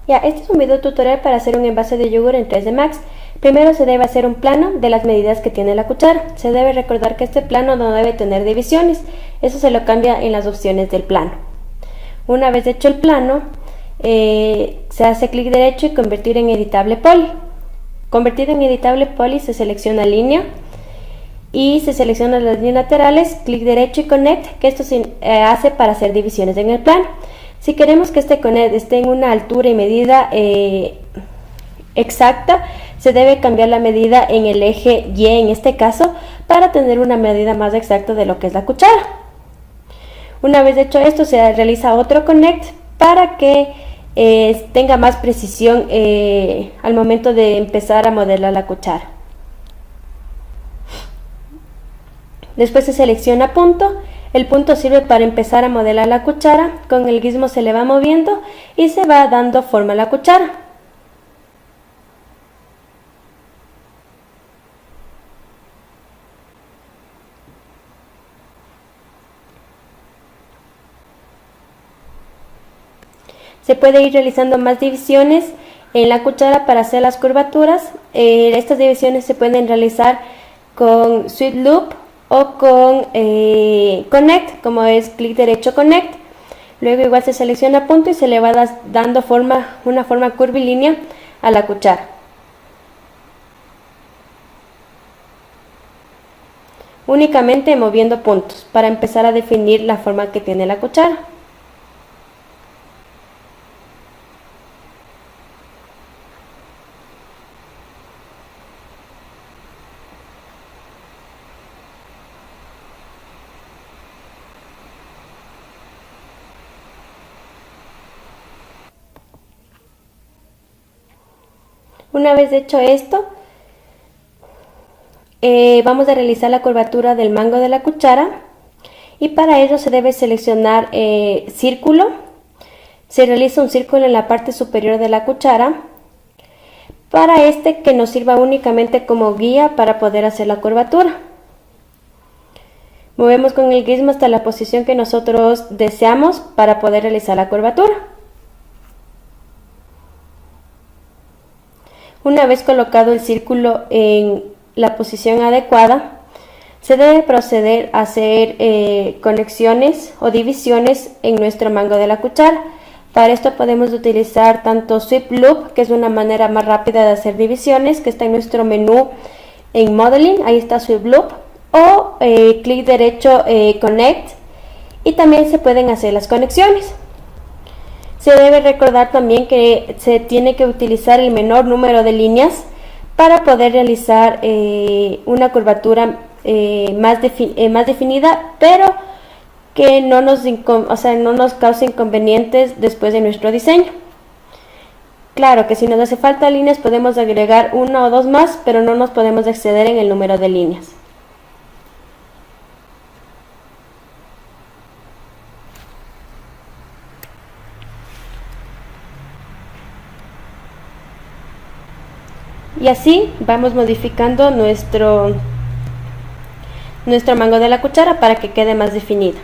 Ya, este es un video tutorial para hacer un envase de yogur en 3D Max. Primero se debe hacer un plano de las medidas que tiene la cuchara. Se debe recordar que este plano no debe tener divisiones. Eso se lo cambia en las opciones del plano. Una vez hecho el plano, se hace clic derecho y convertir en editable poly. Convertido en editable poly se selecciona línea y se seleccionan las líneas laterales, clic derecho y connect, que esto se hace para hacer divisiones en el plano. Si queremos que este connect esté en una altura y medida exacta, se debe cambiar la medida en el eje Y en este caso, para tener una medida más exacta de lo que es la cuchara. Una vez hecho esto, se realiza otro connect para que tenga más precisión al momento de empezar a modelar la cuchara. Después se selecciona punto. El punto sirve para empezar a modelar la cuchara. Con el gizmo se le va moviendo y se va dando forma a la cuchara. Se puede ir realizando más divisiones en la cuchara para hacer las curvaturas. Estas divisiones se pueden realizar con Sweep Loop o con Connect, como es clic derecho Connect. Luego igual se selecciona punto y se le va dando una forma curvilínea a la cuchara. Únicamente moviendo puntos para empezar a definir la forma que tiene la cuchara. Una vez hecho esto, vamos a realizar la curvatura del mango de la cuchara y para ello se debe seleccionar círculo. Se realiza un círculo en la parte superior de la cuchara para que nos sirva únicamente como guía para poder hacer la curvatura. Movemos con el gizmo hasta la posición que nosotros deseamos para poder realizar la curvatura. Una vez colocado el círculo en la posición adecuada, se debe proceder a hacer conexiones o divisiones en nuestro mango de la cuchara. Para esto podemos utilizar tanto Sweep Loop, que es una manera más rápida de hacer divisiones, que está en nuestro menú en Modeling, ahí está Sweep Loop, o clic derecho Connect, y también se pueden hacer las conexiones. Se debe recordar también que se tiene que utilizar el menor número de líneas para poder realizar una curvatura más definida, pero que no nos cause inconvenientes después de nuestro diseño. Claro que si nos hace falta líneas podemos agregar una o dos más, pero no nos podemos exceder en el número de líneas. Y así vamos modificando nuestro mango de la cuchara para que quede más definido.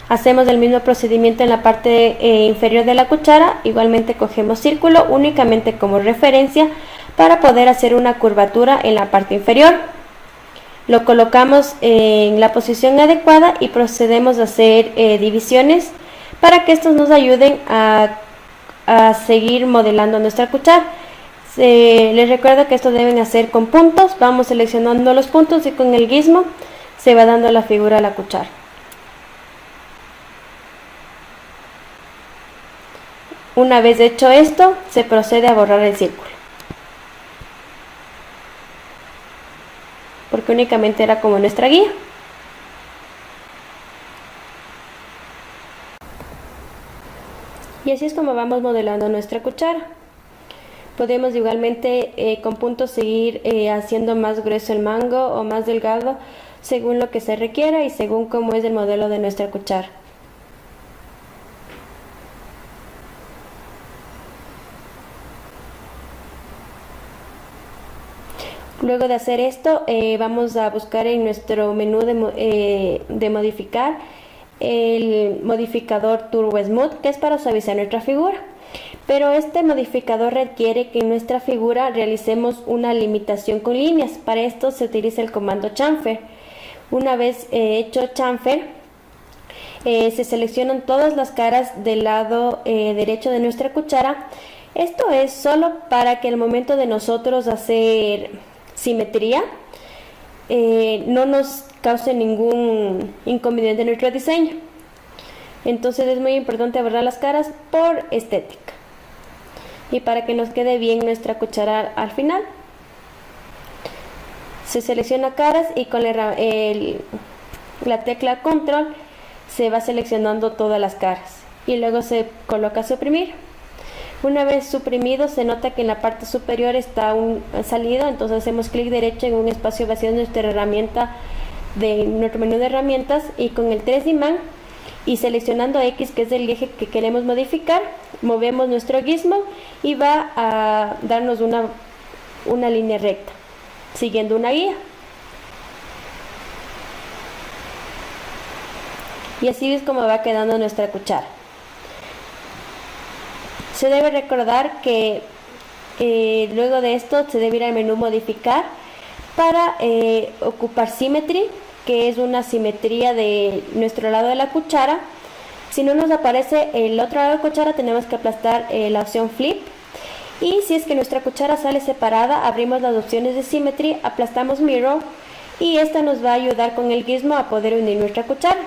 Hacemos el mismo procedimiento en la parte inferior de la cuchara. Igualmente cogemos círculo únicamente como referencia para poder hacer una curvatura en la parte inferior. Lo colocamos en la posición adecuada y procedemos a hacer divisiones para que estos nos ayuden a seguir modelando nuestra cuchara. Les recuerdo que esto deben hacer con puntos. Vamos seleccionando los puntos y con el gizmo se va dando la figura a la cuchara. Una vez hecho esto, se procede a borrar el círculo, porque únicamente era como nuestra guía. Y así es como vamos modelando nuestra cuchara. Podemos igualmente con puntos seguir haciendo más grueso el mango o más delgado según lo que se requiera y según cómo es el modelo de nuestra cuchara. Luego de hacer esto vamos a buscar en nuestro menú de modificar el modificador Turbo Smooth, que es para suavizar nuestra figura. Pero este modificador requiere que en nuestra figura realicemos una limitación con líneas. Para esto se utiliza el comando chamfer. Una vez hecho chamfer, se seleccionan todas las caras del lado derecho de nuestra cuchara. Esto es solo para que al momento de nosotros hacer simetría no nos cause ningún inconveniente en nuestro diseño. Entonces es muy importante borrar las caras por estética y para que nos quede bien nuestra cuchara al final. Se selecciona caras y con la tecla control se va seleccionando todas las caras y luego se coloca suprimir. Una vez suprimido, se nota que en la parte superior está un salido, entonces hacemos clic derecho en un espacio vacío de nuestra herramienta, de nuestro menú de herramientas, y con el 3 de imán y seleccionando X, que es el eje que queremos modificar, movemos nuestro gizmo y va a darnos una línea recta siguiendo una guía. Y así es como va quedando nuestra cuchara. Se debe recordar que luego de esto se debe ir al menú modificar para ocupar Symmetry, que es una simetría de nuestro lado de la cuchara. Si no nos aparece el otro lado de la cuchara, tenemos que aplastar la opción Flip. Y si es que nuestra cuchara sale separada, abrimos las opciones de Symmetry, aplastamos Mirror y esta nos va a ayudar con el gizmo a poder unir nuestra cuchara.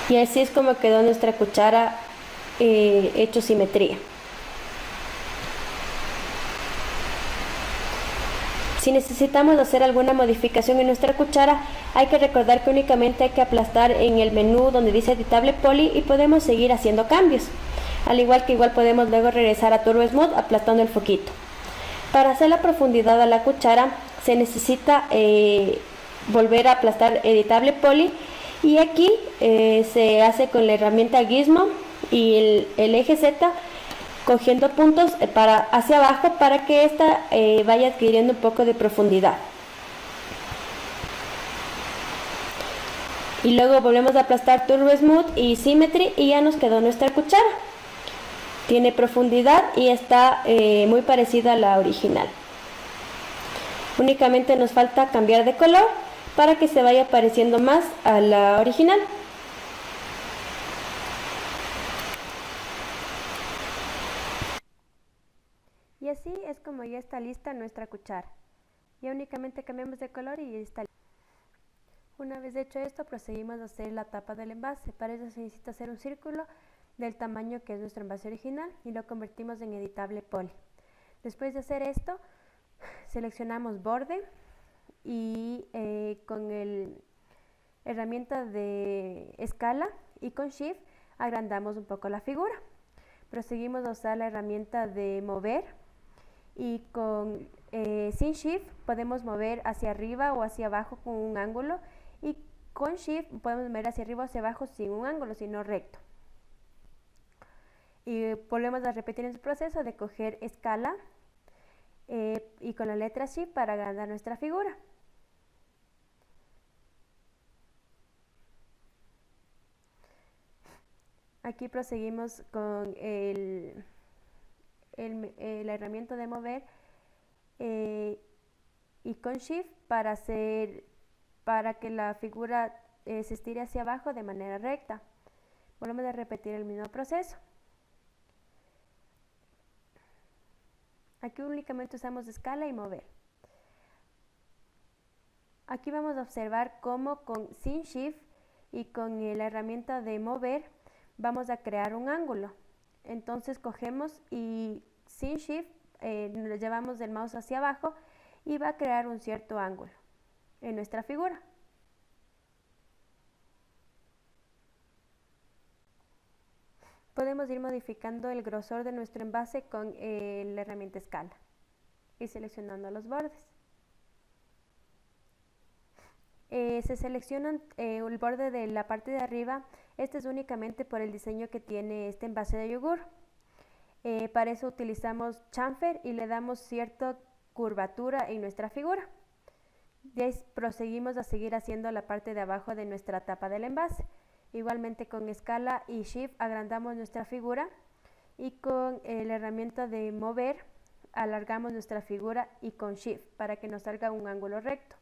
Y así es como quedó nuestra cuchara hecho simetría. Si necesitamos hacer alguna modificación en nuestra cuchara, hay que recordar que únicamente hay que aplastar en el menú donde dice editable poly y podemos seguir haciendo cambios. Al igual que podemos luego regresar a Turbo Smooth aplastando el foquito. Para hacer la profundidad a la cuchara se necesita volver a aplastar editable poly, y aquí se hace con la herramienta gizmo y el eje Z, cogiendo puntos hacia abajo para que esta vaya adquiriendo un poco de profundidad. Y luego volvemos a aplastar Turbo Smooth y Symmetry y ya nos quedó nuestra cuchara. Tiene profundidad y está muy parecida a la original. Únicamente nos falta cambiar de color para que se vaya pareciendo más a la original. Y así es como ya está lista nuestra cuchara. Ya únicamente cambiamos de color y ya está lista. Una vez hecho esto, proseguimos a hacer la tapa del envase. Para eso se necesita hacer un círculo del tamaño que es nuestro envase original y lo convertimos en editable poly. Después de hacer esto, seleccionamos borde y con la herramienta de escala y con Shift agrandamos un poco la figura. Proseguimos a usar la herramienta de mover y sin Shift podemos mover hacia arriba o hacia abajo con un ángulo, y con Shift podemos mover hacia arriba o hacia abajo sin un ángulo, sino recto. Y volvemos a repetir el proceso de coger escala y con la letra Shift para agrandar nuestra figura. Aquí proseguimos con la herramienta de mover y con Shift para que la figura se estire hacia abajo de manera recta. Volvemos a repetir el mismo proceso. Aquí únicamente usamos escala y mover. Aquí vamos a observar cómo sin Shift y con la herramienta de mover vamos a crear un ángulo. Entonces cogemos y sin Shift nos llevamos el mouse hacia abajo y va a crear un cierto ángulo en nuestra figura. Podemos ir modificando el grosor de nuestro envase con la herramienta escala y seleccionando los bordes. Se seleccionan el borde de la parte de arriba. Este es únicamente por el diseño que tiene este envase de yogur. Para eso utilizamos chamfer y le damos cierta curvatura en nuestra figura. De ahí proseguimos a seguir haciendo la parte de abajo de nuestra tapa del envase. Igualmente con escala y Shift agrandamos nuestra figura y con la herramienta de mover alargamos nuestra figura y con Shift para que nos salga un ángulo recto.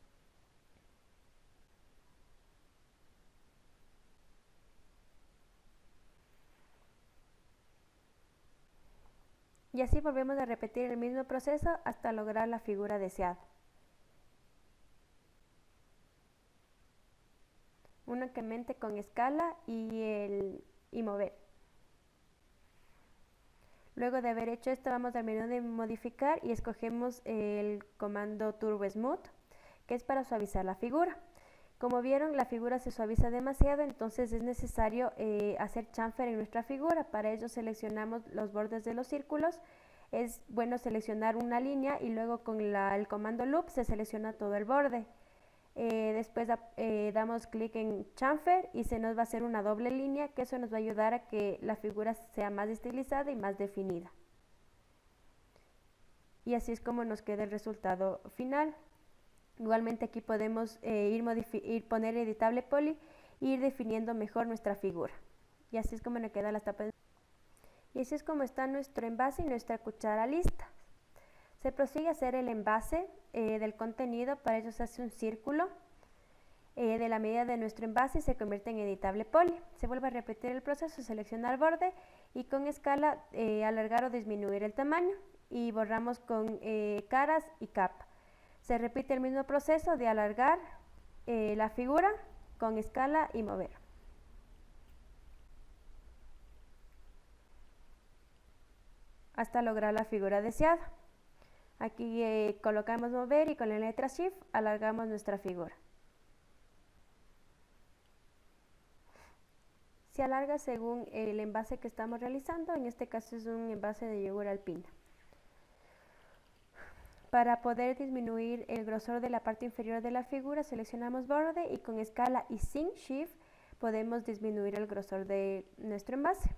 Y así volvemos a repetir el mismo proceso hasta lograr la figura deseada. Únicamente con escala y mover. Luego de haber hecho esto, vamos al menú de modificar y escogemos el comando Turbo Smooth, que es para suavizar la figura. Como vieron, la figura se suaviza demasiado, entonces es necesario hacer chamfer en nuestra figura. Para ello seleccionamos los bordes de los círculos. Es bueno seleccionar una línea y luego con el comando Loop se selecciona todo el borde. Después damos clic en chamfer y se nos va a hacer una doble línea, que eso nos va a ayudar a que la figura sea más estilizada y más definida. Y así es como nos queda el resultado final. Igualmente aquí podemos poner editable poly e ir definiendo mejor nuestra figura. Y así es como nos queda la tapa. Y así es como está nuestro envase y nuestra cuchara lista. Se prosigue a hacer el envase del contenido. Para ello se hace un círculo de la medida de nuestro envase y se convierte en editable poly. Se vuelve a repetir el proceso, seleccionar borde y con escala alargar o disminuir el tamaño y borramos con caras y capa. Se repite el mismo proceso de alargar la figura con escala y mover. Hasta lograr la figura deseada. Aquí colocamos mover y con la letra Shift alargamos nuestra figura. Se alarga según el envase que estamos realizando, en este caso es un envase de yogur alpina. Para poder disminuir el grosor de la parte inferior de la figura, seleccionamos borde y con escala y sin Shift podemos disminuir el grosor de nuestro envase.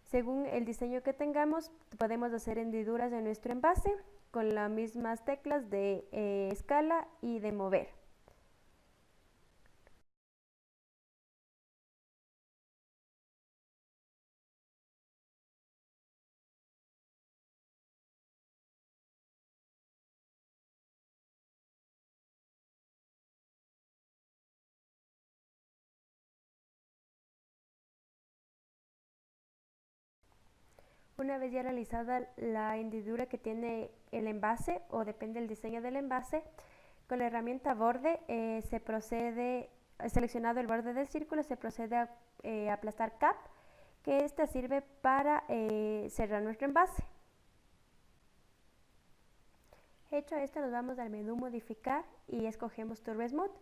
Según el diseño que tengamos, podemos hacer hendiduras de nuestro envase con las mismas teclas de escala y de mover. Una vez ya realizada la hendidura que tiene el envase, o depende del diseño del envase, con la herramienta borde seleccionado el borde del círculo, se procede a aplastar cap, que esta sirve para cerrar nuestro envase. Hecho esto, nos vamos al menú modificar y escogemos Turbo Smooth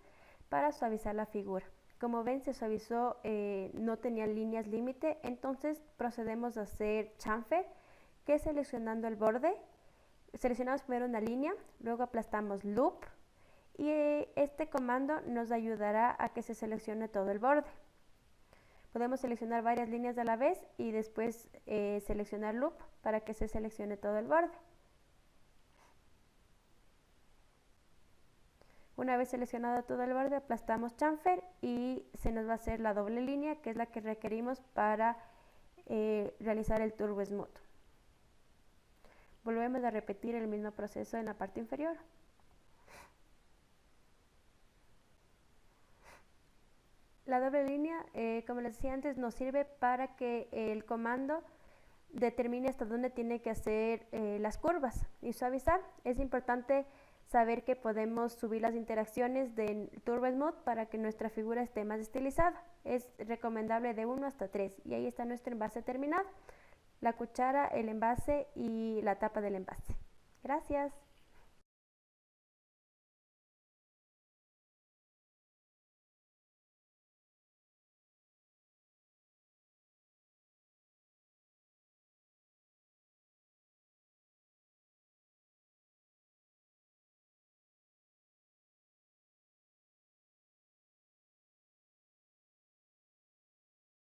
para suavizar la figura. Como ven, se suavizó, no tenía líneas límite, entonces procedemos a hacer chamfer, que seleccionando el borde, seleccionamos primero una línea, luego aplastamos loop y este comando nos ayudará a que se seleccione todo el borde. Podemos seleccionar varias líneas a la vez y después seleccionar loop para que se seleccione todo el borde. Una vez seleccionado todo el borde, aplastamos chamfer y se nos va a hacer la doble línea, que es la que requerimos para realizar el Turbo Smooth. Volvemos a repetir el mismo proceso en la parte inferior. La doble línea, como les decía antes, nos sirve para que el comando determine hasta dónde tiene que hacer las curvas y suavizar. Es importante saber que podemos subir las interacciones del Turbo Smooth para que nuestra figura esté más estilizada. Es recomendable de 1 hasta 3 y ahí está nuestro envase terminado. La cuchara, el envase y la tapa del envase. Gracias.